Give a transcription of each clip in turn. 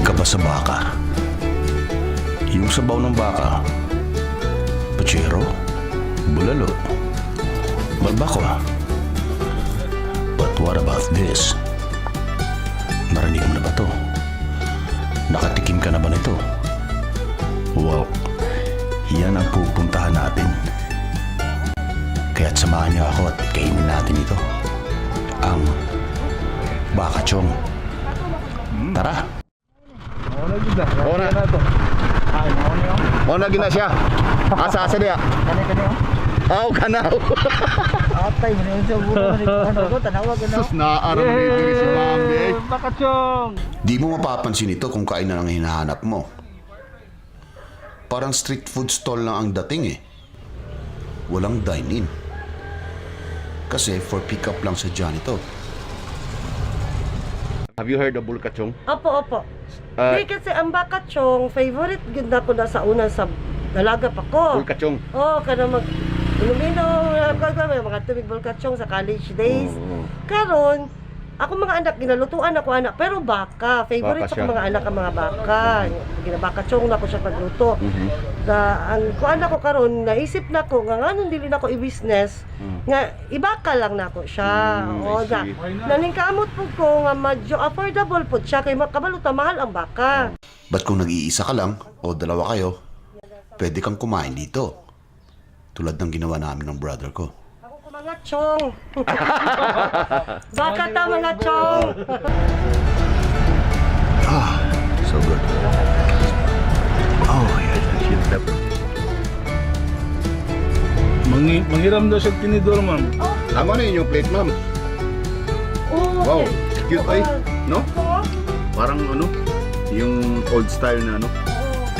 ka ba sa baka? Yung sabaw ng baka, puchero, bulalo, balbako. But what about this? Narinig mo na ba to? Nakatikim ka na ba nito? Well, yan ang pupuntahan natin. Kaya't samahan niyo ako at kainin natin ito. Ang bakachong. Tara! Mau na gina siya. Asa dia. Oh, kanaw. Atay mo na yung buro ni ano ko tanawag ano. Sus na aram ni si Mami. Bakachong. Di mo mapapansin ito kung kainan ang hinahanap mo. Parang street food stall lang ang dating eh. Walang dine-in. Kasi for pick up lang sa dyan ito. Have you heard of bulkachong? Opo. Kasi ang bakachong, favorite gud na ko na sa una sa dalaga pa ko. Bulkachong. Oh, kana mag inom-inom, mga tubig bulkachong sa college days. Karon, ako mga anak, ginalutuan ako anak, pero baka. Favorite Baka sa siya. mga anak ang mga baka. Ginabakachong na ko siya pagluto. Ang kuan ako karon, naisip na ko, nga nganon dili na ko i-business, nga ibaka lang na ko siya. O, I see. naningkamot po ko nga medyo affordable po siya, kay makabaluta mahal ang baka. Ba't kung nag-iisa ka lang o dalawa kayo, pwede kang kumain dito. Tulad ng ginawa namin ng brother ko. Ako ko mga chong. Baka ta mga chong. So good. Oh, yes. Manghiram daw siya tinidor, ma'am. Ano na yung plate, ma'am? Oh, Wow, cute ay. No? Oh, Parang ano, yung old style na ano.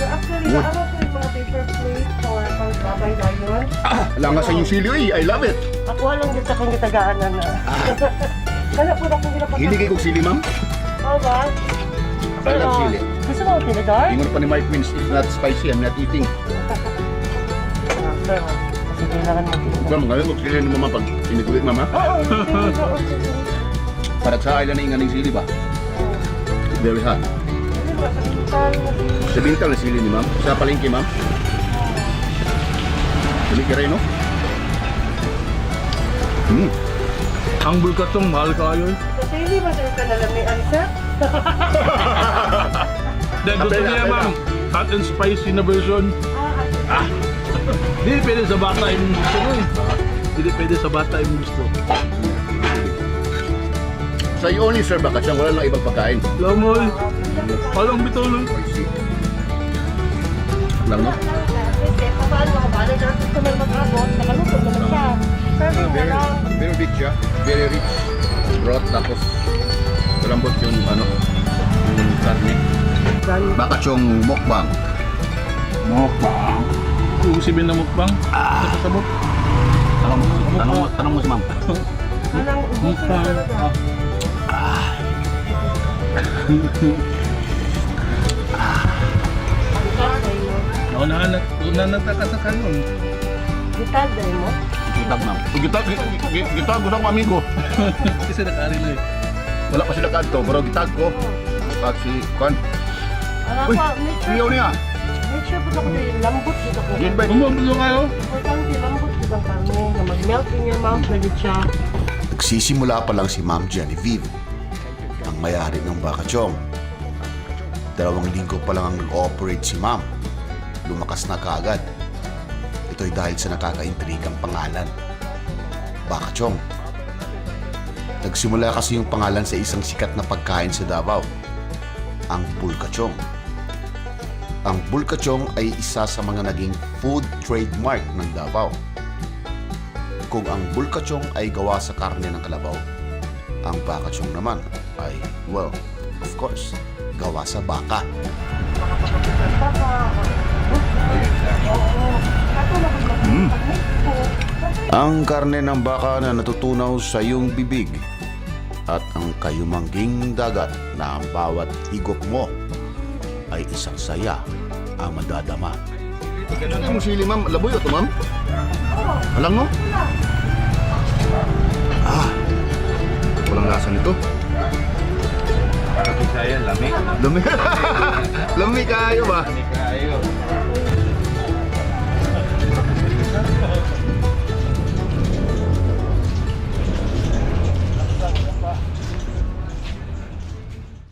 actually, Wood. ako ko yung mga paper plate for babay na yun. Langas sa yung sili, ay. I love it. Ako lang dito akong gitagaan na. Kaya po na kong ginapagod. Hindi kayo kong sili, ma'am? Oh, ba? I love sili. Gusto mo tinidor? Ingon pa ni Mike Wins, it's not spicy, I'm not eating. Pero, kasi kailangan mo tinidor. Ikaw, mga kong sili ni mama pag inigulit, mama. Oo, Parang sa island na inganing sili ba? Very hot. Sa bintang na sili ni ma'am. Sa palengke, ma'am. Sili ka rin, no? Ang bulkatong mahal kayo. Kasi hindi ba ka nalamian siya? Dahil gusto Abela, niya, abela. ma'am, hot and spicy na version. Hindi pwede sa bata yung gusto mo eh. Hindi pwede sa bata yung gusto. So you only serve bakachang, wala lang ibang pagkain. Lamoy, walang bitulong. Spicy. Lang, no? Kasi paano ako ba? Gusto mo mag-abot, nakaluto naman siya. Serving na lang. Very rich, yeah. Very rich. Broth, tapos malambot yung ano, yung karne. Bakachong mukbang. Mukbang. Uusibin na mukbang. Sabot. Tanong mo si ma'am. Anong ubusin na talaga? Una nagtakasaka nun. Gitag dahil mo? Gitag, ma'am. Gitag, gusto ko amigo. Kasi nakari na eh. Wala pa sila kanto, pero gitag ko. Pag si Kwan. Ano Uy, pa, make siyaw niya. sure po ako yung lambot dito ko. Gin ba? Bumubulo kayo? Importante, lambot dito ang karne na mag-melt in your mouth na dito siya. Nagsisimula pa lang si Ma'am Genevieve, ang may-ari ng bakachong. 2 linggo pa lang ang nag-ooperate si Ma'am. Lumakas na kaagad. Ito'y dahil sa nakakaintrigang pangalan, bakachong. Nagsimula kasi yung pangalan sa isang sikat na pagkain sa Davao, ang bulkachong. Ang bulkachong ay isa sa mga naging food trademark ng Davao. Kung ang bulkachong ay gawa sa karne ng kalabaw, ang bakachong naman ay, well, of course, gawa sa baka. Ang karne ng baka na natutunaw sa iyong bibig at ang kayumangging dagat na ang bawat higop mo ay isang saya ang madadama. Ano yung sili, ma'am? Laboy ito, ma'am? Alam mo? Walang lasa nito. Bisaya, lami. Lumi. Lumi kayo ba? Lumi kayo.